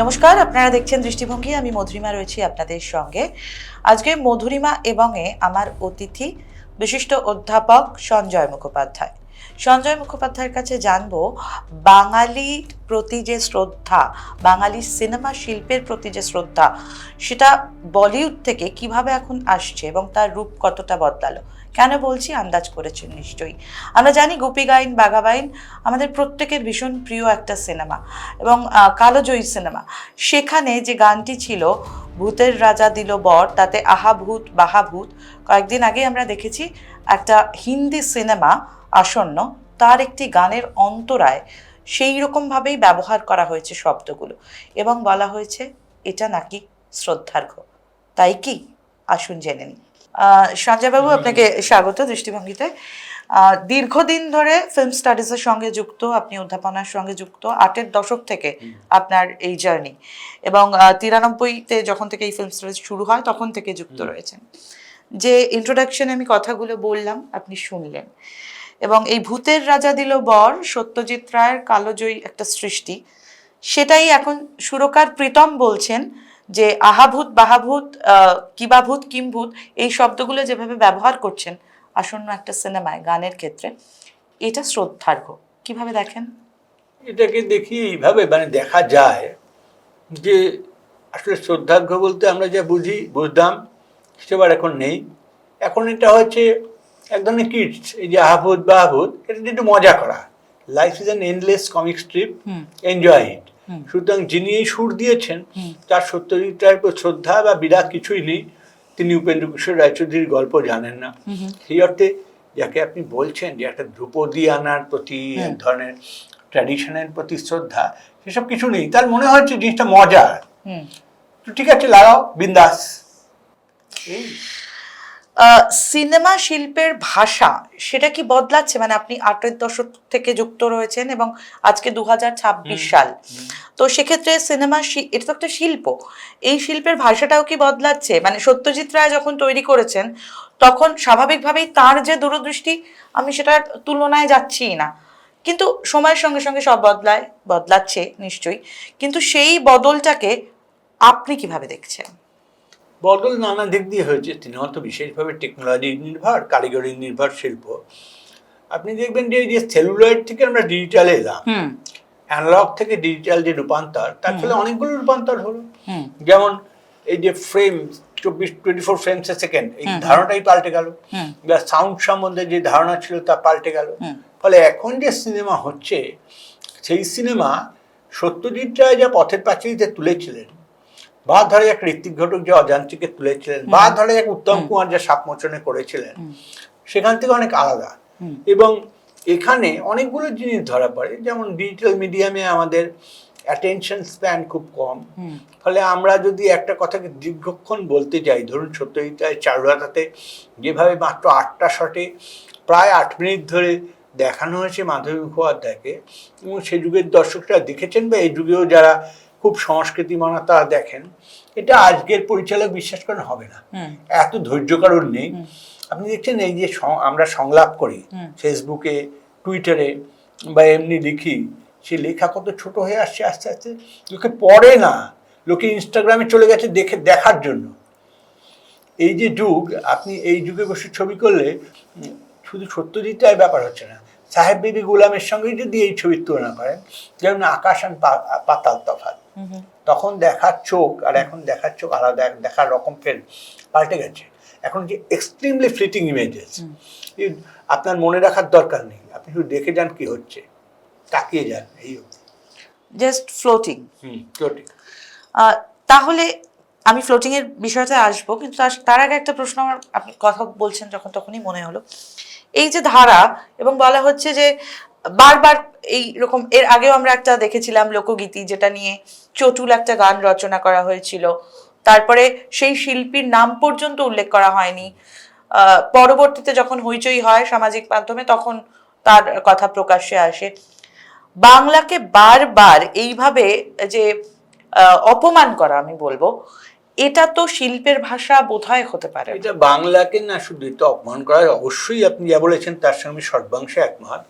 নমস্কার, আপনারা দেখছেন দৃষ্টিভঙ্গি। আমি মধুরিমা রয়েছি আপনাদের সঙ্গে। আজকে মধুরিমা এবং আমার অতিথি বিশিষ্ট অধ্যাপক সঞ্জয় মুখোপাধ্যায়। সঞ্জয় মুখোপাধ্যায়ের কাছে জানবো বাঙালির প্রতি যে শ্রদ্ধা, বাঙালি সিনেমা শিল্পের প্রতি যে শ্রদ্ধা, সেটা বলিউড থেকে কিভাবে এখন আসছে এবং তার রূপ কতটা বদলালো। কেন বলছি আন্দাজ করেছেন নিশ্চয়ই। আমরা জানি গোপী গাইন বাঘা বাইন আমাদের প্রত্যেকের ভীষণ প্রিয় একটা সিনেমা এবং কালোজয়ী সিনেমা। সেখানে যে গানটি ছিল ভূতের রাজা দিল বর, তাতে আহা ভূত বাহা ভূত, কয়েকদিন আগে আমরা দেখেছি একটা হিন্দি সিনেমা আসন্ন, তার একটি গানের অন্তরায় সেই রকমভাবেই ব্যবহার করা হয়েছে শব্দগুলো এবং বলা হয়েছে এটা নাকি শ্রদ্ধার্ঘ। তাই কি? আসুন জেনে নিই। সঞ্জয়বাবু, আপনাকে স্বাগত দৃষ্টিভঙ্গিতে। দীর্ঘদিন ধরে ফিল্ম স্টাডিজের সঙ্গে যুক্ত, আপনি অধ্যাপনার সঙ্গে যুক্ত, 8-এর দশক থেকে আপনার এই জার্নি, এবং 93-তে যখন থেকে এই ফিল্ম স্টাডিজ শুরু হয় তখন থেকে যুক্ত রয়েছেন। যে ইন্ট্রোডাকশনে আমি কথাগুলো বললাম আপনি শুনলেন, এবং এই ভূতের রাজা দিল বর সত্যজিৎ রায়ের কালোজয়ী একটা সৃষ্টি, সেটাই এখন সুরকার প্রীতম বলছেন যে আহাভূত বাহাভূত, কিবাভূত কিমভূত, এই শব্দগুলো যেভাবে ব্যবহার করছেন আসন্ন একটা সিনেমায় গানের ক্ষেত্রে, এটা শ্রদ্ধার্ঘ। কিভাবে দেখেন? এটাকে দেখি এইভাবে, দেখা যায় যে আসলে শ্রদ্ধার্ঘ বলতে আমরা যা বুঝতাম সেবার এখন নেই। এখন এটা হচ্ছে এক ধরনের কিডস, এই যে আহাভূত বাহাভূত, এটা একটু মজা করা। Life is an endless comic strip, enjoy it. সুতরাং যিনি এই সুর দিয়েছেন তার সত্যজিৎ রায়ের উপর শ্রদ্ধা বা বিরাট কিছুই নেই। তিনি উপেন্দ্র কিশোর রায়চৌধুরীর গল্প জানেন না। সেই অর্থে যাকে আপনি বলছেন যে একটা ধ্রুপদী আনার প্রতি এক ধরনের ট্র্যাডিশনের প্রতি শ্রদ্ধা, সেসব কিছু নেই। তার মনে হচ্ছে জিনিসটা মজার, তো ঠিক আছে লাগাও বিন্দাস। সিনেমা শিল্পের ভাষা সেটা কি বদলাচ্ছে? আপনি 8-এর দশক থেকে যুক্ত রয়েছেন এবং আজকে 2026 সাল, তো সেক্ষেত্রে সিনেমা এটা তো একটা শিল্প, এই শিল্পের ভাষাটাও কি বদলাচ্ছে? সত্যজিৎ রায় যখন তৈরি করেছেন তখন স্বাভাবিকভাবেই তার যে দূরদৃষ্টি, আমি সেটার তুলনায় যাচ্ছি না, কিন্তু সময়ের সঙ্গে সঙ্গে সব বদলাচ্ছে নিশ্চয়ই, কিন্তু সেই বদলটাকে আপনি কিভাবে দেখছেন? বদল নানা দিক দিয়ে হয়েছে। সিনেমা তো বিশেষভাবে টেকনোলজি নির্ভর, কারিগরি নির্ভর শিল্প। আপনি দেখবেন যে এই যে সেলুলয়েড থেকে আমরা ডিজিটালে এলাম, অ্যানালগ থেকে ডিজিটাল যে রূপান্তর, তার ফলে অনেকগুলো রূপান্তর হলো। যেমন এই যে ফ্রেম 24 ফ্রেমস এ সেকেন্ড, এই ধারণাটাই পাল্টে গেল, বা সাউন্ড সম্বন্ধে যে ধারণা ছিল তা পাল্টে গেল। ফলে এখন যে সিনেমা হচ্ছে, সেই সিনেমা সত্যজিৎ রায় যা পথের পাঁচালীতে তুলেছিলেন, বা ধরে এক ঋত্বিক ঘটক যে অজান্ত্রিকে তুলেছিলেন, বা ধরে এক উত্তম কুমার যা সাপমোচনে করেছিলেন, সেখান থেকে অনেক আলাদা। এবং এখানে অনেকগুলো জিনিস ধরা পড়ে। যেমন ডিজিটাল মিডিয়ামে আমাদের অ্যাটেনশন স্প্যান খুব কম, ফলে আমরা যদি একটা কথাকে দীর্ঘক্ষণ বলতে যাই, ধরুন সত্যজিৎ রায় চারুলতাতে যেভাবে মাত্র 8টা শটে প্রায় 8 মিনিট ধরে দেখানো হয়েছে মাধবী মুখোপাধ্যায়কে, এবং সে যুগের দর্শকরা দেখেছেন, বা এই যুগেও যারা খুব সংস্কৃতি মানা তারা দেখেন, এটা আজকের পরিচালক বিশ্বাস করেন হবে না, এত ধৈর্য কারণ নেই। আপনি দেখছেন এই যে আমরা সংলাপ করি ফেসবুকে, টুইটারে, বা এমনি লিখি, সে লেখা কত ছোট হয়ে আসছে আস্তে আস্তে। লোকে পড়ে না, লোকে ইনস্টাগ্রামে চলে গেছে দেখার জন্য। এই যে যুগ, আপনি এই যুগে বসে ছবি করলে শুধু সত্যজিৎ রায়ের ব্যাপার হচ্ছে না, সাহেব বিবি গুলামের সঙ্গে যদি এই ছবির তুলনা করেন, যেমন আকাশ আর পাতাল তফাৎ। তখন দেখার চোখ আর এখন দেখার চোখ আলাদা, দেখার রকম ফের পাল্টে গেছে। এখন যে এক্সট্রিমলি ফ্লিটিং ইমেজেস, আপনার মনে রাখার দরকার নেই, আপনি শুধু দেখে যান কি হচ্ছে, তাকিয়ে যান, এই জাস্ট ফ্লোটিং। ফ্লোটিং। তাহলে আমি ফ্লোটিং এর বিষয়টা আসবো, কিন্তু তার আগে একটা প্রশ্ন আমার, আপনি কথা বলছেন যখন তখনই মনে হলো, এই যে ধারা, এবং বলা হচ্ছে যে বারবার এইরকম, এর আগেও আমরা একটা দেখেছিলাম লোকগীতি, যেটা নিয়ে চটুল একটা গান রচনা করা হয়েছিল, তারপরে সেই শিল্পীর নাম পর্যন্ত উল্লেখ করা হয়নি, পরবর্তীতে যখন হইচই হয় সামাজিক মাধ্যমে তখন তার কথা প্রকাশ্যে আসে। বাংলাকে বারবার এইভাবে যে অপমান করা, আমি বলবো এটা তো শিল্পের ভাষা বোধহয় হতে পারে। এটা বাংলাকে না শুধু এটা অপমান করা, অবশ্যই আপনি যা বলেছেন তার সঙ্গে আমি সর্বাংশে একমত।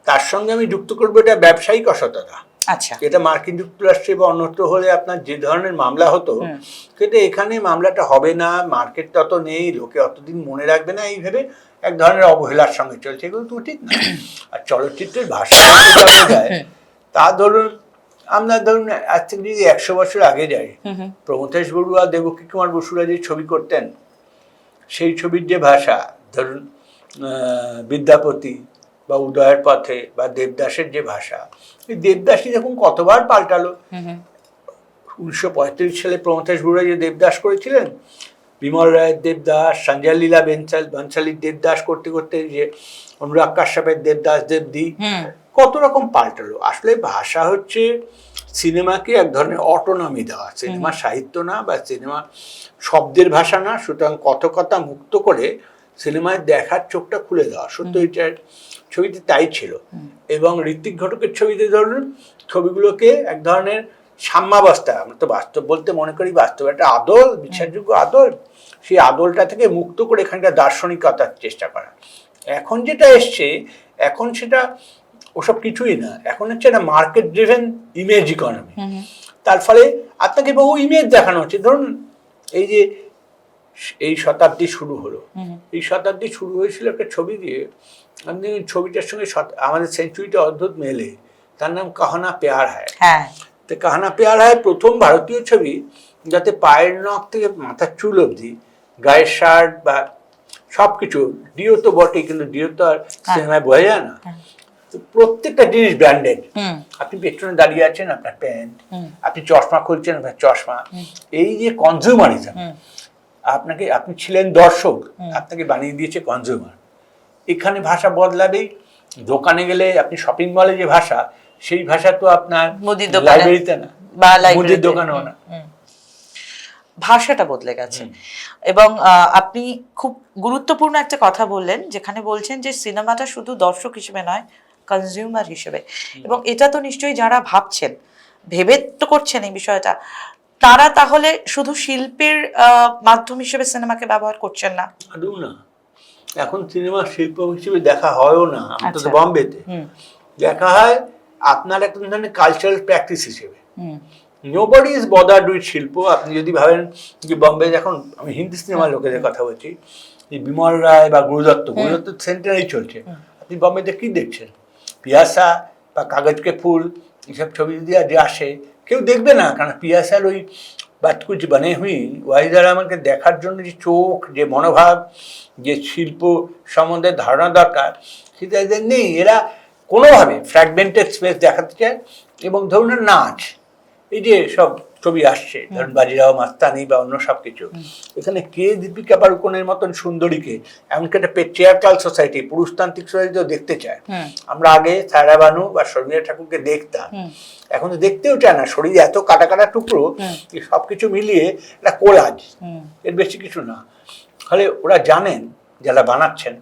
তার সঙ্গে আমি যুক্ত করবো এটা ব্যবসায়িক অসততা। আচ্ছা। এটা মার্কিন যুক্তরাষ্ট্রে বা অন্যত্র হলে আপনার যে ধরনের মামলা হতো, কিন্তু এখানে মামলাটা হবে না, মার্কেট তত নেই, লোকে অতদিন মনে রাখবে না, এই ভেবে এক ধরনের অবহেলার সঙ্গে চলছে, এগুলো তো ঠিক না। আর চলচ্চিত্রের ভাষা যায়, তা ধরুন আমরা ধরুন আজ থেকে যদি 100 বছর আগে যাই, প্রমথেশ বড়ুয়া, দেবকী কুমার বসুরা যে ছবি করতেন, সেই ছবির যে ভাষা, ধরুন বিদ্যাপতি বা উদয়ের পথে বা দেবদাসের যে ভাষা, এই দেবদাসই দেখুন কতবার পাল্টালো। 1935 সালে প্রমথেশ বড়ুয়া যে দেবদাস করেছিলেন, বিমল রায়ের দেবদাস, সঞ্জয় লীলা বনশালীর দেবদাস করতে করতে যে অনুরাগ কাশ্যপের দেবদাস দেবদি, কত রকম পাল্টালো। আসলে ভাষা হচ্ছে সিনেমাকে এক ধরনের অটোনমি দেওয়া, সিনেমা সাহিত্য না বা সিনেমা শব্দের ভাষা না, সুতরাং কথকতা মুক্ত করে সিনেমায় দেখার চোখটা খুলে দেওয়া। সত্য এটার ছবিতে তাই ছিল। এবং ঋত্বিক ঘটকের ছবিতে ধরুন ছবিগুলোকে এক ধরনের সাম্যাবস্থা, আমরা তো বাস্তব বলতে মনে করি বাস্তব একটা আদল, বিশ্বাসযোগ্য আদল, সেই আদলটা থেকে মুক্ত করে এখানকার দার্শনিকতার চেষ্টা করা। এখন যেটা এসছে, এখন সেটা ওসব কিছুই না, এখন হচ্ছে একটা মার্কেট ড্রিভেন ইমেজ ইকোনমি। তার ফলে আপনাকে বহু ইমেজ দেখানো হচ্ছে। ধরুন এই যে এই শতাব্দী শুরু হলো, এই শতাব্দী শুরু হয়েছিল একটা ছবি দিয়ে, আপনি ছবিটার সঙ্গে আমাদের সেঞ্চুরিটা অদ্ভুত মেলে, তার নাম কাহনা প্যার হ্যায়। তো কাহনা প্যার হ্যায় প্রথম ভারতীয় ছবি যাতে পায়ের নখ থেকে মাথার চুল অবধি, গায়ের শার্ট বা সব কিছু, ডিও তো বটেই, কিন্তু ডিও তো আর সিনেমায় বোঝা যায় না, প্রত্যেকটা জিনিস ব্র্যান্ডেড। আপনি পেছনে দাঁড়িয়ে আছেন, আপনার প্যান্ট, আপনি চশমা খুলছেন, আপনার চশমা, এই যে কনজিউমারিজম, আপনাকে, আপনি ছিলেন দর্শক, আপনাকে বানিয়ে দিয়েছে কনজিউমার। এখানে ভাষা বদলাবেই। দোকানে গেলে আপনি শপিং মলে যে ভাষা, সেই ভাষা তো আপনার লাইব্রেরিতে না বা মুদির দোকানেও না। ভাষাটা বদলে গেছে। এবং আপনি খুব গুরুত্বপূর্ণ একটা কথা বললেন, যেখানে বলছেন যে সিনেমাটা শুধু দর্শক হিসেবে নয়, কনজিউমার হিসেবে। এবং এটা তো নিশ্চয়ই যারা ভাবছেন, ভেবে তো করছেন এই বিষয়টা, তারা তাহলে শুধু শিল্পের মাধ্যম হিসেবে সিনেমাকে ব্যবহার করছেন না। আদৌ না, এখন সিনেমা শিল্প হিসেবে দেখা হয়ও না। অন্তত বম্বেতে দেখা হয় আপনার একটা ধরনের কালচারাল প্র্যাকটিস হিসেবে। নোবডি ইজ বদার্ড উইথ শিল্প। আপনি যদি ভাবেন যে বম্বে, এখন আমি হিন্দি সিনেমার লোকেদের কথা বলছি, এই বিমল রায় বা গুরুদত্ত সেন্টারেই চলছে, আপনি বম্বেতে কি দেখছেন? পিয়াসা বা কাগজ কে ফুল, এইসব ছবি যদি আজ আসে, কেউ দেখবে না, কারণ পিয়াসার ওই বাত কুছ বানে হুই ওয়াহিদার আমাকে দেখার জন্য যে চোখ, যে মনোভাব, যে শিল্প সম্বন্ধে ধারণা দরকার, সেটা এদের নেই। এরা কোনোভাবে ফ্র্যাগমেন্টেড স্পেস দেখাতে চায়। এবং ধরুন নাচ, এই যে সব ছবি আসছে, ধরুন বাজিরাও মাস্তানি বা অন্য সব কিছু, এখানে কে দীপিকা পাড়ুকোনের মতন সুন্দরীকে, এমনকি একটা পেট্রিয়ার্কাল সোসাইটি, পুরুষতান্ত্রিক সোসাইটিও দেখতে চায়। আমরা আগে সায়রা বানু বা শর্মিলা ঠাকুরকে দেখতাম, এখন তো দেখতেও চায় না। শরীরে এত কাটা কাটা টুকরো, সবকিছু মিলিয়ে একটা কোলাজ, এর বেশি কিছু না। ফলে ওরা জানেন, যারা বানাচ্ছেন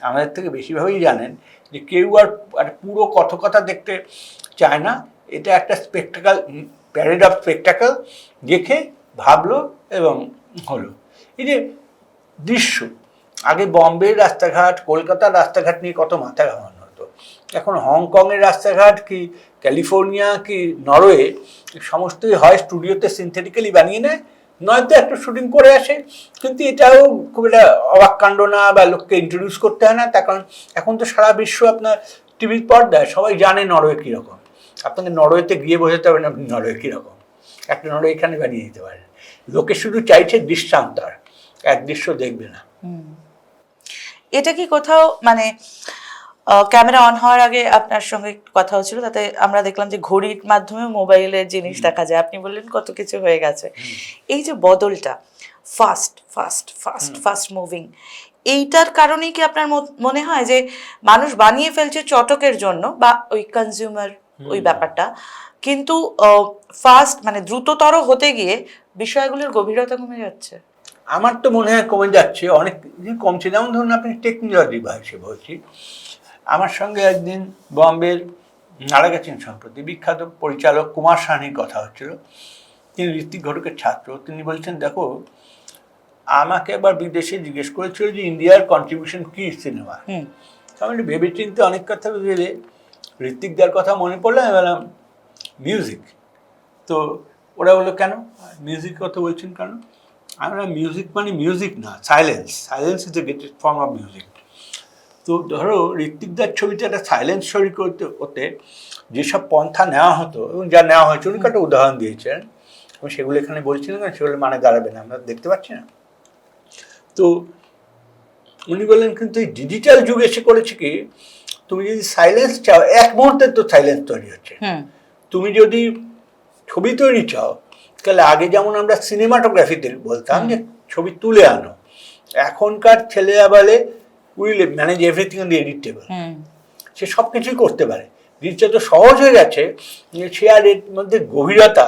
আমাদের থেকে বেশিভাবেই জানেন, যে কেউ আর পুরো কথকতা দেখতে চায় না। এটা একটা স্পেকটাকেল, প্যারেড অফ স্পেকটাকেল দেখে ভাবলো এবং হলো। এই যে দৃশ্য, আগে বম্বের রাস্তাঘাট, কলকাতার রাস্তাঘাট নিয়ে কত মাথা ঘামানো হতো, এখন হংকংয়ের রাস্তাঘাট কি ক্যালিফোর্নিয়া কি নরওয়ে, সমস্তই হয় স্টুডিওতে সিনথেটিক্যালি বানিয়ে নেয়, নয়তো একটা শুটিং করে আসে। কিন্তু এটাও খুব একটা অবাক কাণ্ড না, বা লোককে ইন্ট্রোডিউস করতে হয় না। তার কারণ এখন তো সারা বিশ্ব আপনার টিভির পর্দায়, সবাই জানে নরওয়ে কীরকম। আপনাকে নরওয়েতে গিয়ে বোঝাতে হবে না আপনি নরওয়ে কীরকম, একটা নরওয়ে এখানে বানিয়ে দিতে পারেন। লোকে শুধু চাইছে দৃশ্যান্তর, এক দৃশ্য দেখবে না। এটা কি কোথাও মানে ক্যামেরা অন হওয়ার আগে আপনার সঙ্গে কথা হচ্ছিল, তাতে আমরা দেখলাম যে ঘড়ির মাধ্যমে মোবাইলের জিনিস দেখা যায়, আপনি বললেন কত কিছু হয়ে গেছে। এই যে বদলটা, fast fast fast fast moving, এইটার কারণেই কি আপনার মনে হয় যে মানুষ বানিয়ে ফেলছে চটকের জন্য বা ওই কনজিউমার ওই ব্যাপারটা, কিন্তু ফাস্ট মানে দ্রুততর হতে গিয়ে বিষয়গুলোর গভীরতা কমে যাচ্ছে? আমার তো মনে হয় কমে যাচ্ছে, অনেক কমছে। যেমন ধরুন আপনি টেকনোলজি হিসেবে বলছি, আমার সঙ্গে একদিন বম্বের মারা গেছেন সম্প্রতি বিখ্যাত পরিচালক কুমার সাহানির কথা হচ্ছিল। তিনি ঋত্বিক ঘটকের ছাত্র। তিনি বলছেন, দেখো, আমাকে একবার বিদেশে জিজ্ঞেস করেছিল যে ইন্ডিয়ার কন্ট্রিবিউশন কি সিনেমা। আমি ভেবে চিনতে অনেক কথা ভেবে ঋত্বিকদার কথা মনে পড়লো। আমি বললাম, মিউজিক। তো ওরা বললো কেন মিউজিক কথা বলছেন কেন? আমরা মিউজিক মানে মিউজিক না, silence is the greatest form of music. তো ধরো ঋত্বিকদার ছবিতে একটা সাইলেন্স স্টোরি করতে যেসব পন্থা নেওয়া হতো এবং যা নেওয়া হয়েছে, উনি একটা উদাহরণ দিয়েছেন, এবং সেগুলো এখানে বলছিলেন না, সেগুলো মানে দাঁড়াবে না, আমরা দেখতে পাচ্ছি না। তো উনি বললেন কিন্তু এই ডিজিটাল যুগে এসে করেছে কি, তুমি যদি সাইলেন্স চাও, এক মুহূর্তে তো সাইলেন্স তৈরি হচ্ছে। তুমি যদি ছবি তৈরি চাও, তাহলে আগে যেমন আমরা সিনেমাটোগ্রাফিতে বলতাম যে ছবি তুলে আনো, এখনকার ছেলেরা বলে will manage everything on the editable, সে সব কিছুই করতে পারে। জিনিসটা তো সহজ হয়ে গেছে, সে আর এর মধ্যে গভীরতা,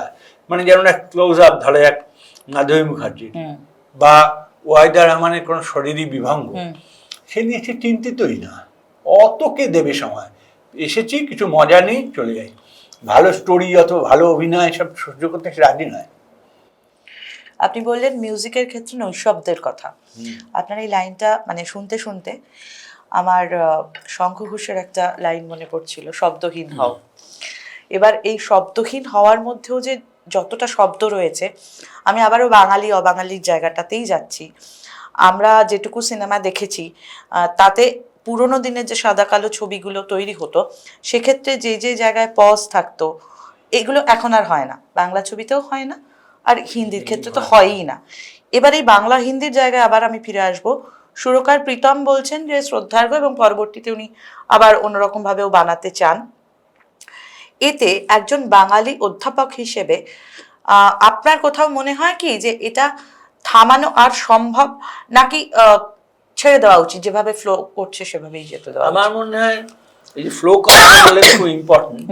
মানে যেমন এক ক্লোজ আপ ধরে এক মাধবী মুখার্জির বা ওয়াইদার রহমানের কোনো শরীরী বিভঙ্গ, সে নিয়ে সে চিন্তিতই না, অত কে দেবে সময়, এসেছি কিছু মজা নেই চলে যাই, ভালো স্টোরি অথবা ভালো অভিনয় সব সহ্য করতে সে রাজি নয়। আপনি বললেন মিউজিকের ক্ষেত্রে নৈশব্দের কথা, আপনার এই লাইনটা মানে শুনতে শুনতে আমার শঙ্খ ঘোষের একটা লাইন মনে পড়ছিল, শব্দহীন হও। এবার এই শব্দহীন হওয়ার মধ্যেও যে যতটা শব্দ রয়েছে, আমি আবারও বাঙালি অবাঙালির জায়গাটাতেই যাচ্ছি। আমরা যেটুকু সিনেমা দেখেছি তাতে পুরোনো দিনের যে সাদা কালো ছবিগুলো তৈরি হতো, সেক্ষেত্রে যে যে জায়গায় পজ থাকতো, এগুলো এখন আর হয় না, বাংলা ছবিতেও হয় না, আর হিন্দির ক্ষেত্রে তো হয়ই না। এবার এই বাংলা হিন্দির জায়গায় আবার আমি ফিরে আসবো। সুরকার প্রীতম বলছেন যে শ্রদ্ধার্ঘ্য, এবং পরবর্তীতে উনি আবার অন্যরকম ভাবেও বানাতে চান। এতে একজন বাঙালি অধ্যাপক হিসেবে আপনার কোথাও মনে হয় কি যে এটা থামানো আর সম্ভব, নাকি ছেড়ে দেওয়া উচিত, যেভাবে ফ্লো করছে সেভাবেই যেতে দেওয়া? আমার মনে হয় এই যে ফ্লো কথা বললেন খুব ইম্পর্টেন্ট।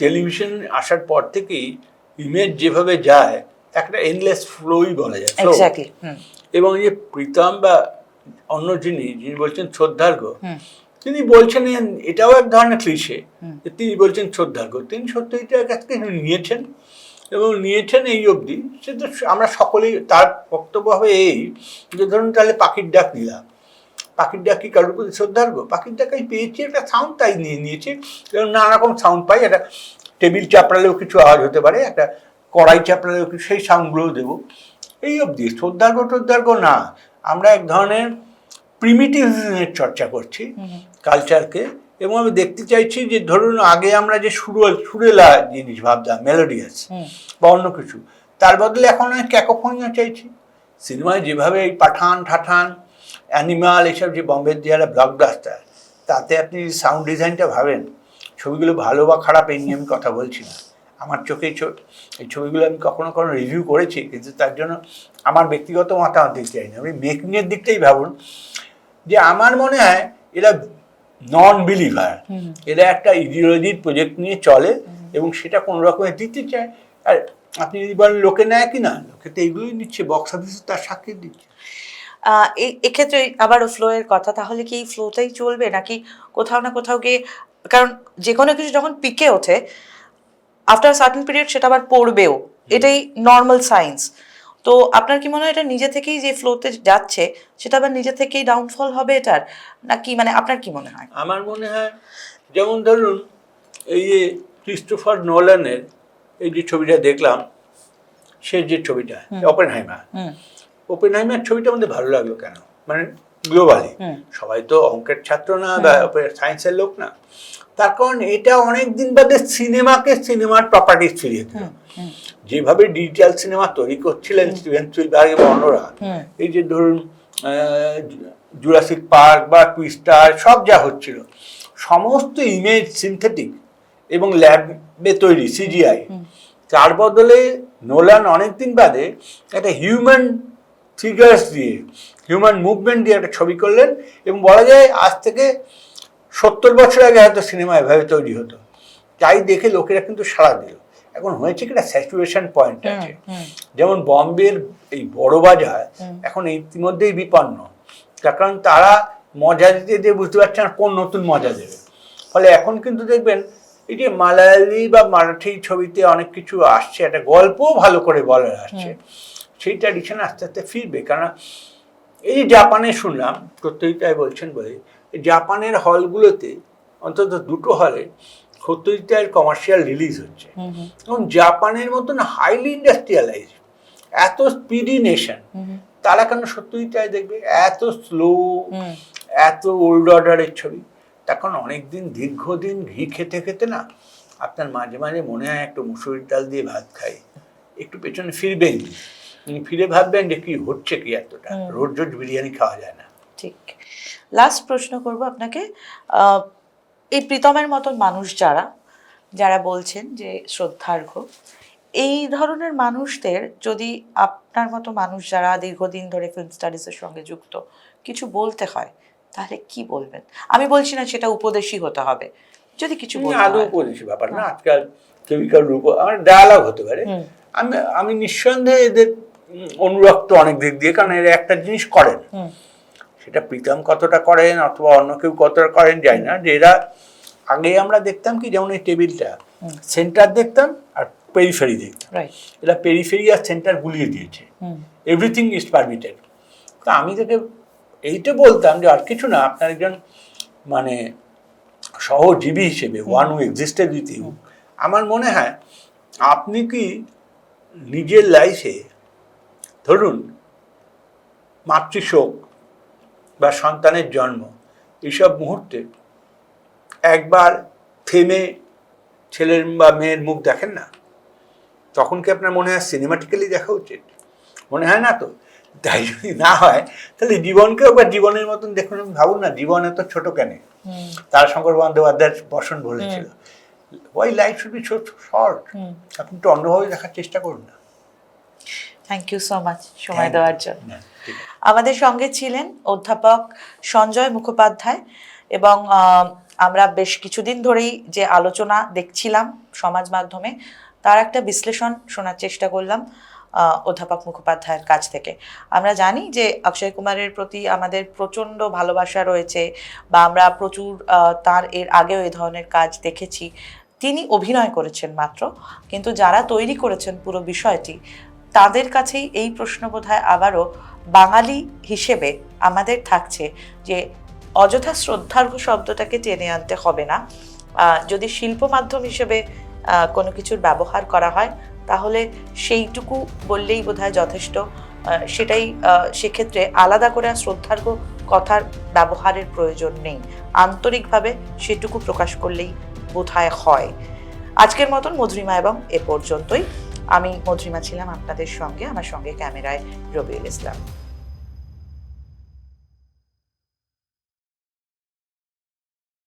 টেলিভিশন আসার পর থেকেই ইমেজ যেভাবে যায়, একটা এন্ডলেস ফ্লোই বলা যায়, ফ্লো। এবং এই যে প্রীতম বা অন্য যিনি বলছেন শ্রদ্ধার্ঘ্য, তিনি বলছেন এটাও এক ধরনের ক্লিশে, তিনি বলছেন শ্রদ্ধার্ঘ্য, তিনি সত্যিটার কাছ থেকে নিয়েছেন এবং নিয়েছেন এই অবধি। সে তো আমরা সকলেই, তার বক্তব্য হবে এই যে ধরুন তাহলে পাখির ডাক দিলাম, পাখির ডাক কি কারোর প্রতি শ্রদ্ধার্ঘ্য? পাখির ডাক আমি পেয়েছি, একটা সাউন্ড তাই নিয়ে নিয়েছি, এবং নানা রকম সাউন্ড পাই, একটা টেবিল চাপড়ালেও কিছু আওয়াজ হতে পারে, একটা কড়াই চাপড়ালেও কিছু, সেই সাউন্ডগুলোও দেবো, এই অবধি। শ্রদ্ধার্ঘ্য না, আমরা এক ধরনের প্রিমিটিভের চর্চা করছি কালচারকে, এবং আমি দেখতে চাইছি যে ধরুন আগে আমরা যে সুরেলা জিনিস ভাবতাম, মেলোডিয়াস বা অন্য কিছু, তার বদলে এখন আমি ক্যাকোফোনিয়া চাইছি। সিনেমায় যেভাবে এই পাঠান ঠাঠান অ্যানিমাল এসব যে বম্বের যারা ব্লকবাস্টার, তাতে আপনি সাউন্ড ডিজাইনটা ভাবেন, ছবিগুলো ভালো বা খারাপ এই নিয়ে আমি কথা বলছি না, আমার চোখে এই ছবিগুলো আমি কখনো রিভিউ করেছি, কিন্তু তার জন্য আমার ব্যক্তিগত মতামত দিতে চাই না, আমি মেকিংয়ের দিকটাই ভাবুন যে আমার মনে হয় এরা নন বিলিভার, এরা একটা ইডিওলজির প্রজেক্ট নিয়ে চলে এবং সেটা কোনো রকমের দিতে চায়। আর আপনি যদি বলেন লোকে নেয় কি না, লোকে তো এইগুলোই নিচ্ছে, বক্স অফিসে তার সাক্ষী দিচ্ছে। এক্ষেত্রে আবারও ফ্লো এর কথা, তাহলে কি এই ফ্লোটাই চলবে, নাকি কোথাও না কোথাও গিয়ে, কারণ যে কোনো কিছু যখন পিকে ওঠে আফটার সার্টেন পিরিয়ড সেটা আবার পড়বেও, এটাই নর্মাল সায়েন্স। তো আপনার কি মনে হয় এটা নিজে থেকেই যে ফ্লোতে যাচ্ছে সেটা আবার নিজে থেকেই ডাউনফল হবে এটার, নাকি মানে আপনার কি মনে হয়? আমার মনে হয় যেমন ধরুন এই যে ক্রিস্টোফার নোলানের এই যে ছবিটা দেখলাম, সে যে ছবিটা ওপেনহাইমার ছবিটা আমাদের ভালো লাগলো কেন, মানে গ্লোবালি সবাই তো অঙ্কের ছাত্র না বা সায়েন্সের লোক না, তার কারণ এটা অনেক দিন বাদে সিনেমার প্রপার্টিস ফিরিয়ে দিল। যেভাবে ডিজিটাল সিনেমা তৈরি করছিলেন স্টিভেন স্পিলবার্গ এবং অন্যরা, এই যে ধরুন জুরাসিক পার্ক বা টুইস্টার, সব যা হচ্ছিল সমস্ত ইমেজ সিনথেটিক এবং ল্যাবে তৈরি সিজিআই, তার বদলে নোলান অনেকদিন বাদে একটা হিউম্যান ফিগার্স দিয়ে, হিউম্যান মুভমেন্ট দিয়ে একটা ছবি করলেন, এবং বলা যায় আজ থেকে 70 বছর আগে হয়তো সিনেমা এভাবে তৈরি হতো, তাই দেখে লোকেরা কিন্তু সাড়া দিল। এখন হয়েছে কি, একটা স্যাচুরেশন পয়েন্ট আছে, যেমন বম্বের এই বড় বাজার এখন ইতিমধ্যেই বিপন্ন, তার কারণ তারা মজা দিতে দিয়ে বুঝতে পারছে না কোন নতুন মজা দেবে। ফলে এখন কিন্তু দেখবেন এই যে মালায়ালি বা মারাঠি ছবিতে অনেক কিছু আসছে, একটা গল্পও ভালো করে বলার আসছে, সেই ট্র্যাডিশন আস্তে আস্তে ফিরবে। কারণ এই যে জাপানে শুনলাম, প্রত্যেকটাই বলছেন বলে, জাপানের হলগুলোতে অন্তত 2টো হলে খুব সত্যজিৎ রায়ের কমার্শিয়াল রিলিজ হচ্ছে, এবং জাপানের মতন হাইলি ইন্ডাস্ট্রিয়ালাইজ এত স্পিডি নেশন, তারা কেন সত্যজিৎ রায় দেখবে? এত স্লো, এত ওল্ড অর্ডারের ছবি। তখন অনেকদিন দীর্ঘদিন ঘি খেতে খেতে না আপনার মাঝে মাঝে মনে হয় একটু মুসুরির ডাল দিয়ে ভাত খাই, একটু পেছনে ফিরবেন, ফিরে ভাববেন যে কি হচ্ছে কি, এতটা রোজ রোজ বিরিয়ানি খাওয়া যায় না। ঠিক। লাস্ট প্রশ্ন করব আপনাকে, এই প্রীতমের মতন মানুষ যারা যারা বলছেন যে শ্রদ্ধার্ঘ্য, এই ধরনের মানুষদের যদি আপনার মতো মানুষ যারা দীর্ঘদিন ধরে ফিল্ম স্টাডিজের সঙ্গে যুক্ত কিছু বলতে হয়, তাহলে কি বলবেন? আমি বলছি না সেটা উপদেশই হতে হবে, যদি কিছু বলতে আদৌ হয়। উপদেশী ব্যাপার না, আজকাল কেমিক্যাল রূপ আমার ডায়ালগ হতে পারে। আমি নিঃসন্দেহে এদের অনুরক্ত অনেক দিক দিয়ে, কারণ এরা একটা জিনিস করেন, সেটা প্রীতম কতটা করেন অথবা অন্য কেউ কতটা করেন জানি না, যে এরা আগে আমরা দেখতাম কি, যেমন এই টেবিলটা সেন্টার দেখতাম আর পেরিফেরি দেখতাম, এরা পেরিফেরি আর সেন্টার গুলিয়ে দিয়েছে, এভরিথিং ইজ পারমিটেড। তো আমি তোকে এইটা বলতাম যে আর কিছু না, আপনার একজন মানে সহজীবী হিসেবে, one who existed with you, আমার মনে হয় আপনি কি নিজের লাইফে ধরুন মাতৃশোক বা সন্তানের জন্ম এইসব মুহূর্তে একবার থেমে ছেলের বা মেয়ের মুখ দেখেন না, তখন কি আপনার মনে হয় সিনেমাটিক্যালি দেখা উচিত? মনে হয় না তো। তাই যদি না হয় তাহলে জীবনকে একবার জীবনের মতন দেখুন, ভাবুন না জীবন এত ছোট কেন। তারাশঙ্কর বন্দ্যোপাধ্যায়ের বসন বলেছিল, why life should be so short. আপনি একটু অন্যভাবে দেখার চেষ্টা করুন না। থ্যাংক ইউ সো মাচ সময় দেওয়ার জন্য। আমাদের সঙ্গে ছিলেন অধ্যাপক সঞ্জয় মুখোপাধ্যায়, এবং আমরা বেশ কিছুদিন ধরেই যে আলোচনা দেখছিলাম সমাজ মাধ্যমে, তার একটা বিশ্লেষণ শোনার চেষ্টা করলাম অধ্যাপক মুখোপাধ্যায়ের কাছ থেকে। আমরা জানি যে অক্ষয় কুমারের প্রতি আমাদের প্রচণ্ড ভালোবাসা রয়েছে, বা আমরা প্রচুর তার এর আগেও এই ধরনের কাজ দেখেছি। তিনি অভিনয় করেছেন মাত্র, কিন্তু যারা তৈরি করেছেন পুরো বিষয়টি, তাদের কাছেই এই প্রশ্ন বোধহয় আবারও বাঙালি হিসেবে আমাদের থাকছে যে অযথা শ্রদ্ধার্ঘ্য শব্দটাকে টেনে আনতে হবে না। যদি শিল্প মাধ্যম হিসেবে কোনো কিছুর ব্যবহার করা হয়, তাহলে সেইটুকু বললেই বোধহয় যথেষ্ট। সেটাই সেক্ষেত্রে আলাদা করে শ্রদ্ধার্ঘ্য কথার ব্যবহারের প্রয়োজন নেই, আন্তরিকভাবে সেটুকু প্রকাশ করলেই বোধহয় হয়। আজকের মতন মধুরিমা এবং এ পর্যন্তই। আমি মধুরিমা ছিলাম আপনাদের সঙ্গে, আমার সঙ্গে ক্যামেরায় রবিউল ইসলাম।